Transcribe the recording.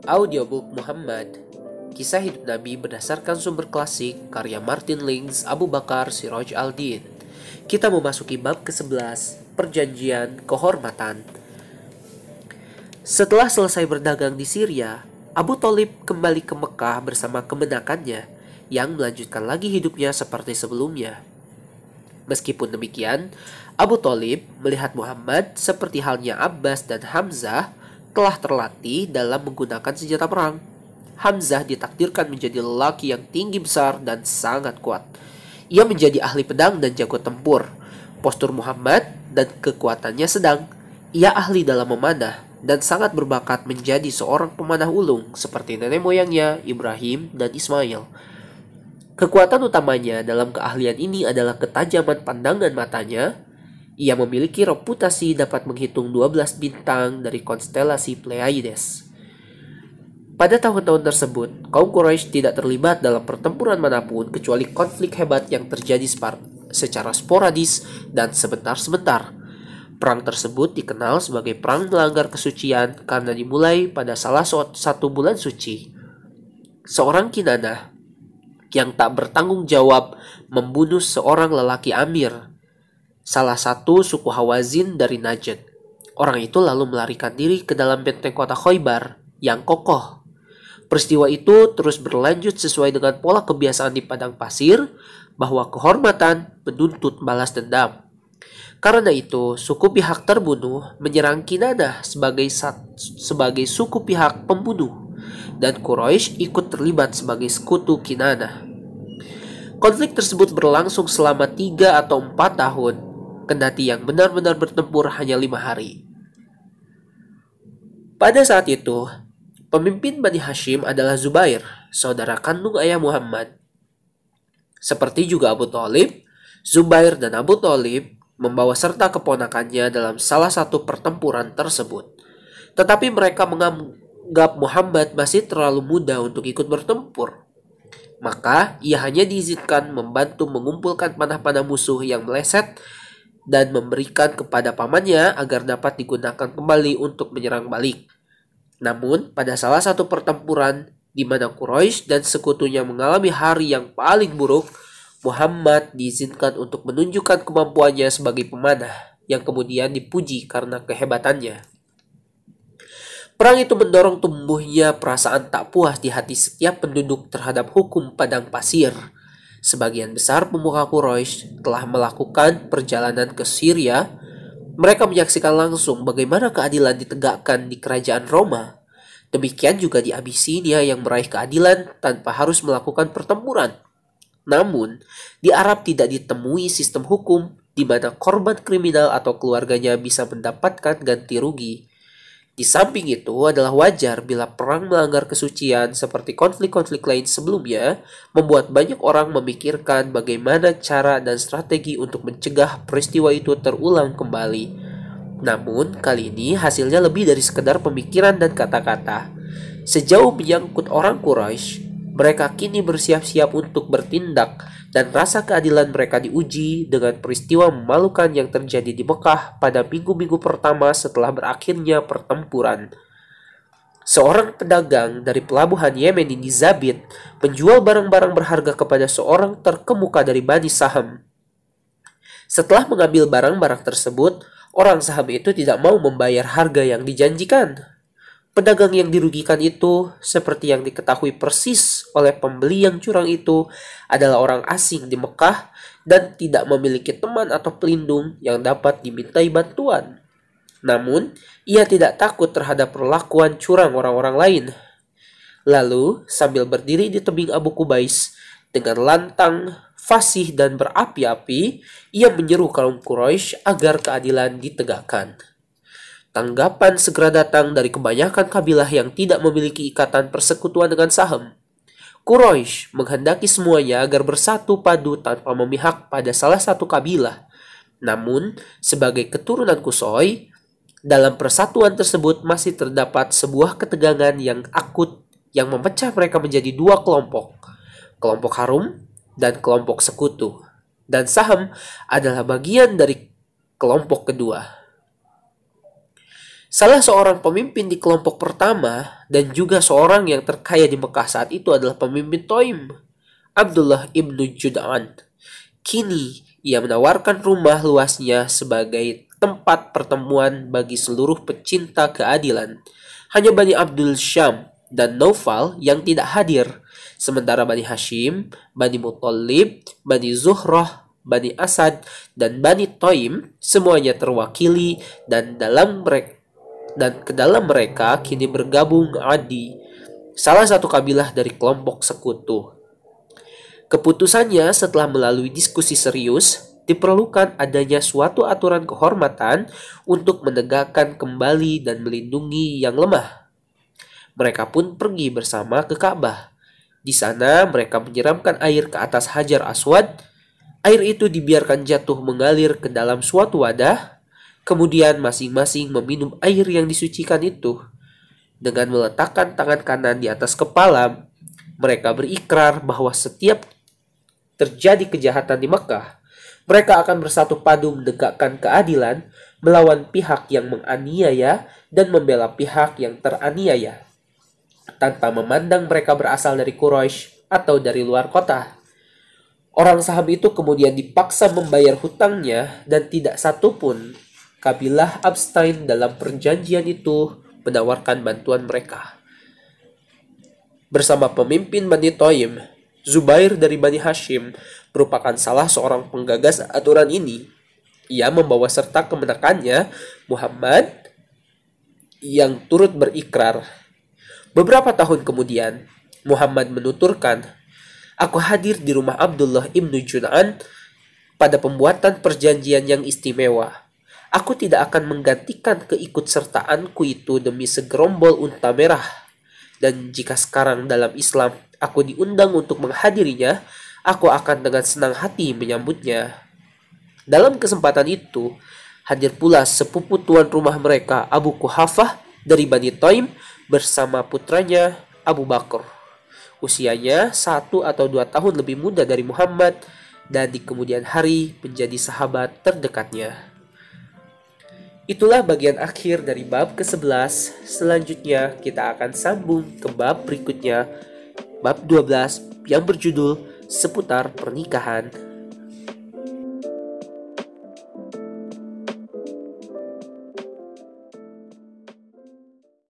Audiobook Muhammad. Kisah hidup Nabi berdasarkan sumber klasik karya Martin Lings, Abu Bakar Siraj al-Din. Kita memasuki bab ke-11, Perjanjian Kehormatan. Setelah selesai berdagang di Syria, Abu Thalib kembali ke Mekah bersama kemenakannya yang melanjutkan lagi hidupnya seperti sebelumnya. Meskipun demikian, Abu Thalib melihat Muhammad seperti halnya Abbas dan Hamzah telah terlatih dalam menggunakan senjata perang. Hamzah ditakdirkan menjadi lelaki yang tinggi besar dan sangat kuat. Ia menjadi ahli pedang dan jago tempur. Postur Muhammad dan kekuatannya sedang. Ia ahli dalam memanah dan sangat berbakat menjadi seorang pemanah ulung seperti nenek moyangnya Ibrahim dan Ismail. Kekuatan utamanya dalam keahlian ini adalah ketajaman pandangan matanya. Ia memiliki reputasi dapat menghitung 12 bintang dari konstelasi Pleiades. Pada tahun-tahun tersebut, kaum Quraisy tidak terlibat dalam pertempuran manapun kecuali konflik hebat yang terjadi secara sporadis dan sebentar-sebentar. Perang tersebut dikenal sebagai perang melanggar kesucian karena dimulai pada salah satu bulan suci. Seorang Kinanah yang tak bertanggung jawab membunuh seorang lelaki Amir, salah satu suku Hawazin dari Najd. Orang itu lalu melarikan diri ke dalam benteng kota Khaybar yang kokoh. Peristiwa itu terus berlanjut sesuai dengan pola kebiasaan di padang pasir, bahwa kehormatan menuntut balas dendam. Karena itu, suku pihak terbunuh menyerang Kinanah sebagai suku pihak pembunuh, dan Quraisy ikut terlibat sebagai sekutu Kinanah. Konflik tersebut berlangsung selama 3 atau 4 tahun, kendati yang benar-benar bertempur hanya 5 hari. Pada saat itu, pemimpin Bani Hashim adalah Zubair, saudara kandung ayah Muhammad. Seperti juga Abu Thalib, Zubair dan Abu Thalib membawa serta keponakannya dalam salah satu pertempuran tersebut. Tetapi mereka menganggap Muhammad masih terlalu muda untuk ikut bertempur. Maka ia hanya diizinkan membantu mengumpulkan panah-panah musuh yang meleset dan memberikan kepada pamannya agar dapat digunakan kembali untuk menyerang balik. Namun, pada salah satu pertempuran di mana Quraisy dan sekutunya mengalami hari yang paling buruk, Muhammad diizinkan untuk menunjukkan kemampuannya sebagai pemanah yang kemudian dipuji karena kehebatannya. Perang itu mendorong tumbuhnya perasaan tak puas di hati setiap penduduk terhadap hukum padang pasir. Sebagian besar pemuka Quraisy telah melakukan perjalanan ke Syria. Mereka menyaksikan langsung bagaimana keadilan ditegakkan di kerajaan Roma. Demikian juga di Abisinia yang meraih keadilan tanpa harus melakukan pertempuran. Namun, di Arab tidak ditemui sistem hukum di mana korban kriminal atau keluarganya bisa mendapatkan ganti rugi. Di samping itu adalah wajar bila perang melanggar kesucian seperti konflik-konflik lain sebelumnya membuat banyak orang memikirkan bagaimana cara dan strategi untuk mencegah peristiwa itu terulang kembali. Namun, kali ini hasilnya lebih dari sekedar pemikiran dan kata-kata. Sejauh menyangkut orang Quraisy, mereka kini bersiap-siap untuk bertindak dan rasa keadilan mereka diuji dengan peristiwa memalukan yang terjadi di Mekah pada minggu-minggu pertama setelah berakhirnya pertempuran. Seorang pedagang dari pelabuhan Yemeni Zabit menjual barang-barang berharga kepada seorang terkemuka dari Bani Saham. Setelah mengambil barang-barang tersebut, orang Saham itu tidak mau membayar harga yang dijanjikan. Pedagang yang dirugikan itu, seperti yang diketahui persis oleh pembeli yang curang itu, adalah orang asing di Mekah dan tidak memiliki teman atau pelindung yang dapat dimintai bantuan. Namun, ia tidak takut terhadap perlakuan curang orang-orang lain. Lalu, sambil berdiri di tebing Abu Kubais, dengan lantang, fasih dan berapi-api, ia menyeru kaum Quraisy agar keadilan ditegakkan. Tanggapan segera datang dari kebanyakan kabilah yang tidak memiliki ikatan persekutuan dengan Saham. Quraisy menghendaki semuanya agar bersatu padu tanpa memihak pada salah satu kabilah. Namun, sebagai keturunan Qusay, dalam persatuan tersebut masih terdapat sebuah ketegangan yang akut yang memecah mereka menjadi 2 kelompok. Kelompok Harum dan kelompok sekutu. Dan Saham adalah bagian dari kelompok kedua. Salah seorang pemimpin di kelompok pertama dan juga seorang yang terkaya di Mekah saat itu adalah pemimpin Taim, Abdullah ibnu Jud'an. Kini, ia menawarkan rumah luasnya sebagai tempat pertemuan bagi seluruh pecinta keadilan. Hanya Bani Abdul Syam dan Naufal yang tidak hadir, sementara Bani Hashim, Bani Muthalib, Bani Zuhrah, Bani Asad, dan Bani Taim semuanya terwakili dan ke dalam mereka kini bergabung Adi, salah satu kabilah dari kelompok sekutu. Keputusannya setelah melalui diskusi serius, diperlukan adanya suatu aturan kehormatan untuk menegakkan kembali dan melindungi yang lemah. Mereka pun pergi bersama ke Ka'bah. Di sana mereka menyiramkan air ke atas Hajar Aswad. Air itu dibiarkan jatuh mengalir ke dalam suatu wadah. Kemudian masing-masing meminum air yang disucikan itu. Dengan meletakkan tangan kanan di atas kepala, mereka berikrar bahwa setiap terjadi kejahatan di Mekah, mereka akan bersatu padu menegakkan keadilan, melawan pihak yang menganiaya dan membela pihak yang teraniaya, tanpa memandang mereka berasal dari Quraisy atau dari luar kota. Orang sahab itu kemudian dipaksa membayar hutangnya dan tidak satupun kabilah abstain dalam perjanjian itu menawarkan bantuan mereka. Bersama pemimpin Bani Taim, Zubair dari Bani Hashim merupakan salah seorang penggagas aturan ini. Ia membawa serta kemenakannya Muhammad yang turut berikrar. Beberapa tahun kemudian, Muhammad menuturkan, "Aku hadir di rumah Abdullah ibnu Jud'an pada pembuatan perjanjian yang istimewa. Aku tidak akan menggantikan keikutsertaanku itu demi segerombol unta merah. Dan jika sekarang dalam Islam aku diundang untuk menghadirinya, aku akan dengan senang hati menyambutnya." Dalam kesempatan itu, hadir pula sepupu tuan rumah mereka, Abu Quhafah dari Bani Taim bersama putranya Abu Bakar. Usianya 1 atau 2 tahun lebih muda dari Muhammad dan di kemudian hari menjadi sahabat terdekatnya. Itulah bagian akhir dari bab ke-11. Selanjutnya kita akan sambung ke bab berikutnya, bab 12 yang berjudul seputar pernikahan.